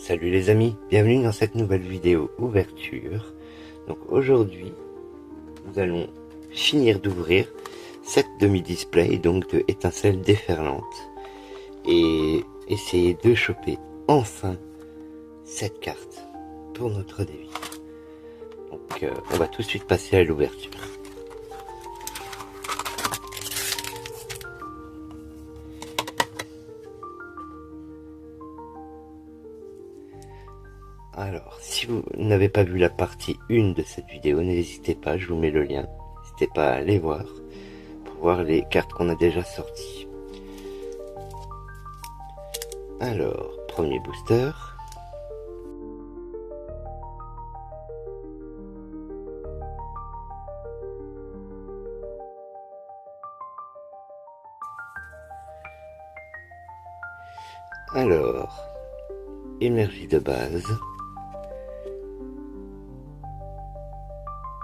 Salut les amis, bienvenue dans cette nouvelle vidéo ouverture. Donc aujourd'hui, nous allons finir d'ouvrir cette demi-display donc de étincelles déferlantes et essayer de choper enfin cette carte pour notre défi. Donc on va tout de suite passer à l'ouverture. Alors, si vous n'avez pas vu la partie 1 de cette vidéo, n'hésitez pas, je vous mets le lien. N'hésitez pas à aller voir, pour voir les cartes qu'on a déjà sorties. Alors, premier booster. Alors, énergie de base.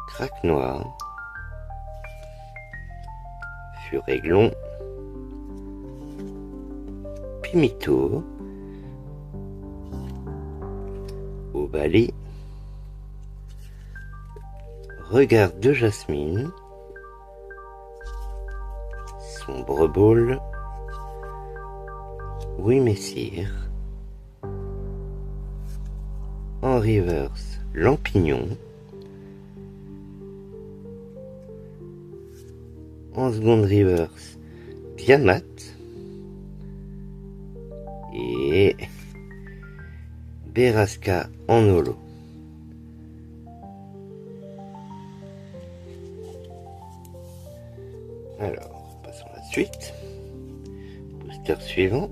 Craque noir, Furéglon, Pimito, Obali, Regard de Jasmine, Sombre Ball, Oui Messire, en reverse, Lampignon, en seconde reverse, Tiamat et Berasca en holo. Alors, passons à la suite. Booster suivant.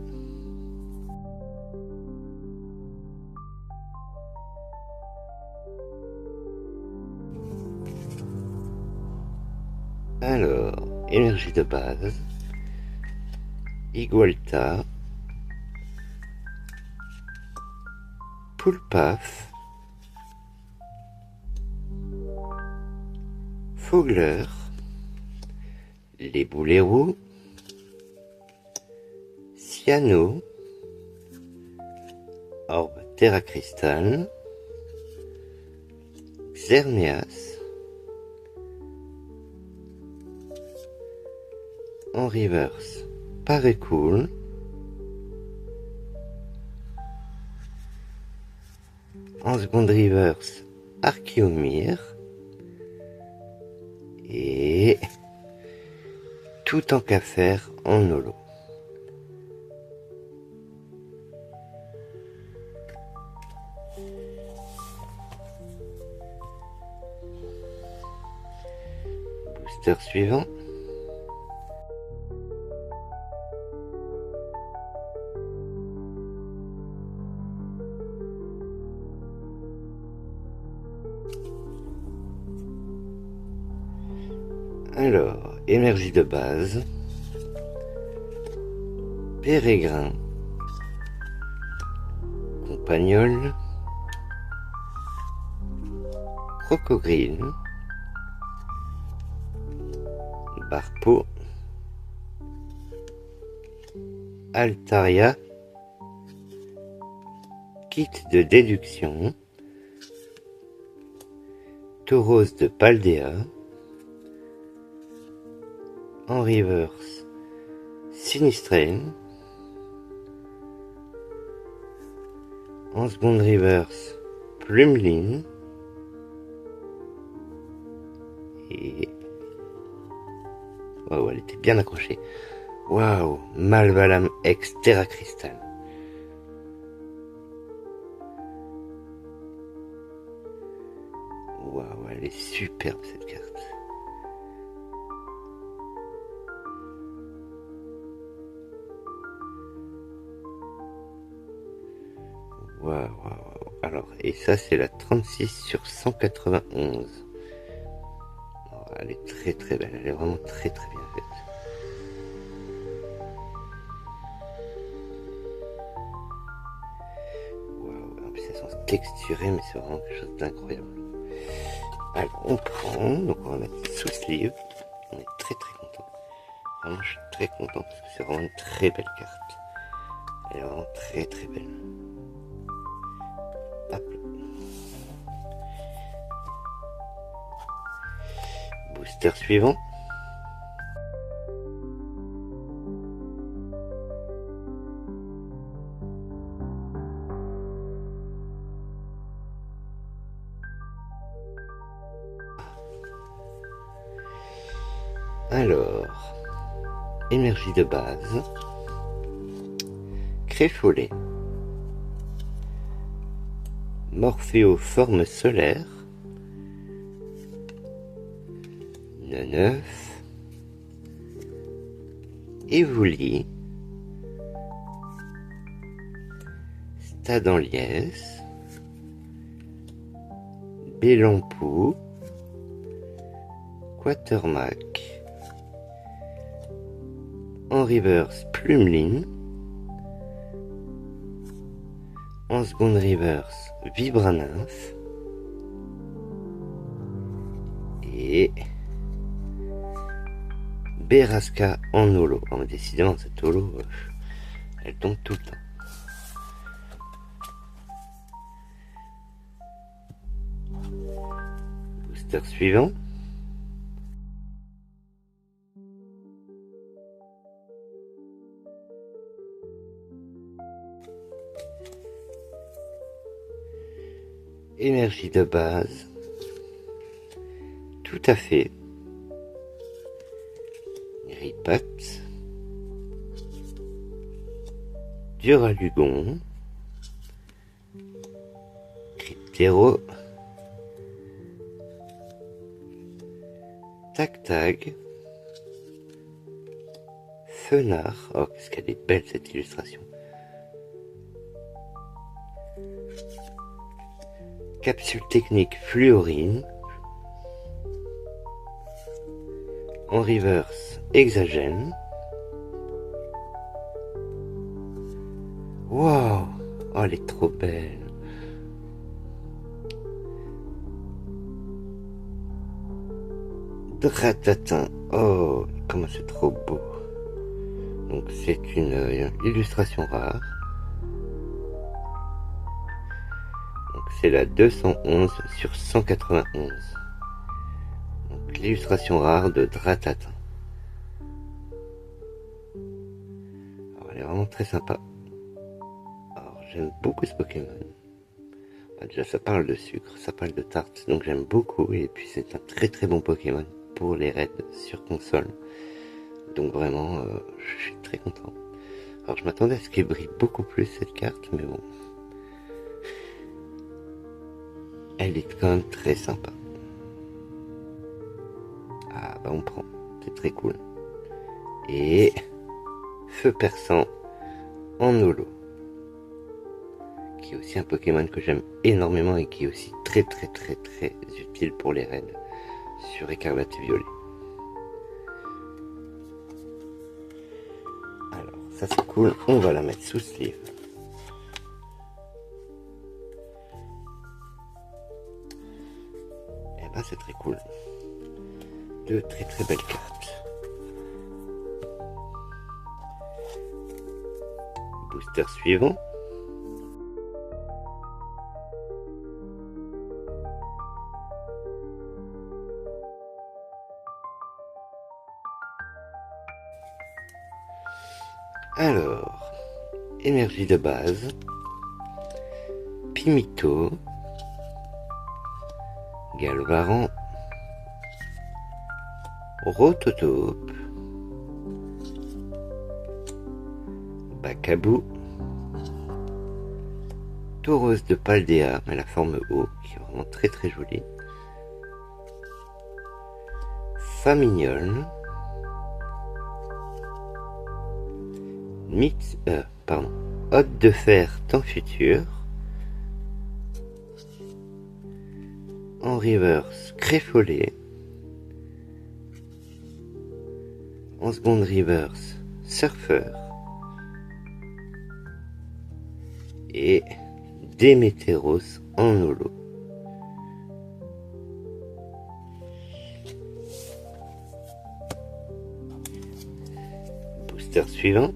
Alors, énergie de base, Igualta, Poulpaf, Fogler, les Bouleroux, Cyano, Orbe Terra Cristal, Xerneas, en reverse, Paraît Cool, en seconde reverse, Archeomir et tout en qu'à faire en holo. Booster suivant. Alors, énergie de base, Pérégrin, Compagnol, Crocogrille, Barpo, Altaria, Kit de déduction, Tauros de Paldea, en reverse, Sinistrine, en seconde reverse, Plumeline et waouh, elle était bien accrochée. Waouh, Malvalam ex Terra Cristal. Waouh, elle est superbe cette carte. Waouh, waouh, waouh. Alors, et ça c'est la 36 sur 191. Alors, elle est très très belle, elle est vraiment très très bien faite. Waouh, en plus elles sont texturées, mais c'est vraiment quelque chose d'incroyable. Alors on prend, donc on va mettre sous sleeve. On est très très content. Vraiment je suis très content parce que c'est vraiment une très belle carte. Elle est vraiment très très belle. Hop. Booster suivant. Alors, énergie de base, Créfollet, Morphéo forme solaire, Neuf, Evoli, Stade en liesse, Bélampou, Quatermack, en reverse Plumeline, en seconde reverse Vibranymph et Berasca en holo. Oh, décidément cette holo, elle tombe tout le temps. Booster suivant. Énergie de base, tout à fait. Ripat, Duralugon, Cryptéro, Tac-Tag, Fenard. Oh, qu'est-ce qu'elle est belle cette illustration. Capsule technique Fluorine, en reverse Hexagène. Waouh, oh, elle est trop belle. Dratatin, oh, comment c'est trop beau. Donc c'est une illustration rare. C'est la 211 sur 191. Donc l'illustration rare de Dratatin. Alors, elle est vraiment très sympa. Alors j'aime beaucoup ce Pokémon. Déjà ça parle de sucre, ça parle de tarte, donc j'aime beaucoup. Et puis c'est un très très bon Pokémon pour les raids sur console. Donc vraiment, je suis très content. Alors je m'attendais à ce qu'elle brille beaucoup plus cette carte, mais bon. Elle est quand même très sympa. Ah bah on prend, c'est très cool. Et Feu Perçant en holo, qui est aussi un Pokémon que j'aime énormément et qui est aussi très très très très utile pour les raids sur Écarlate et Violet. Alors ça c'est cool, on va la mettre sous sleeve. Et ben c'est très cool. Deux très très belles cartes. Booster suivant. Alors, énergie de base, Pimito, Galvaran, Rototope, Bacabou, Tauros de Paldea à la forme O, qui est vraiment très très jolie, Famignol, Hôte de fer temps futur, en reverse Créfollet, en seconde reverse Surfeur et Démétéros en holo. Booster suivant.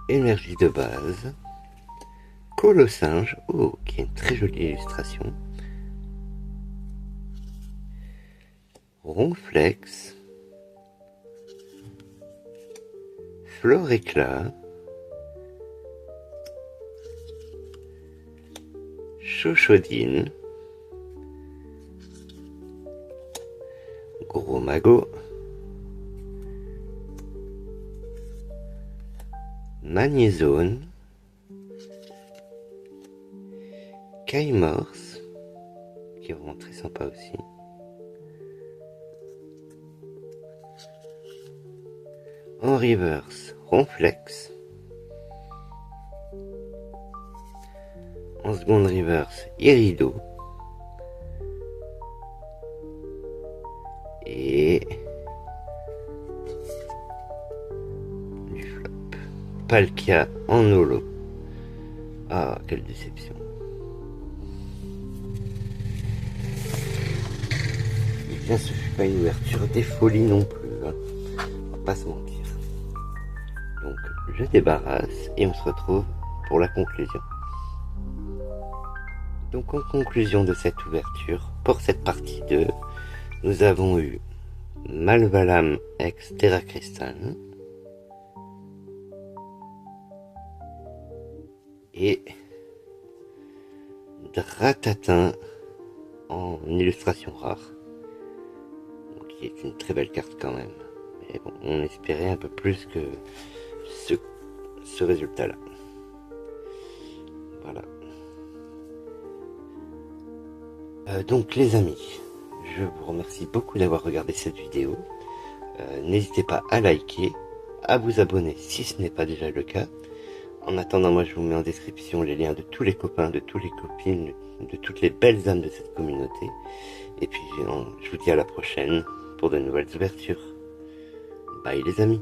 énergie de base, Colosinge, oh, qui est une très jolie illustration, Ronflex, Floréclat, Chochodine, Gros Magot, Magnézone, Kaimorse, qui est vraiment très sympa aussi, en reverse, Ronflex, en seconde reverse, Irido, et du flop, Palkia en holo. Ah, quelle déception. Et bien, ce fut pas une ouverture des folies non plus, hein. On va pas se mentir. Donc, je débarrasse et on se retrouve pour la conclusion. Donc, en conclusion de cette ouverture, pour cette partie 2, nous avons eu Malvalam ex Terra Crystal et Dratatin en illustration rare, donc, qui est une très belle carte quand même. Mais bon, on espérait un peu plus que ce résultat-là. Voilà. Donc les amis, je vous remercie beaucoup d'avoir regardé cette vidéo. N'hésitez pas à liker, à vous abonner si ce n'est pas déjà le cas. En attendant, moi je vous mets en description les liens de tous les copains, de toutes les copines, de toutes les belles âmes de cette communauté. Et puis je vous dis à la prochaine pour de nouvelles ouvertures. Bye les amis.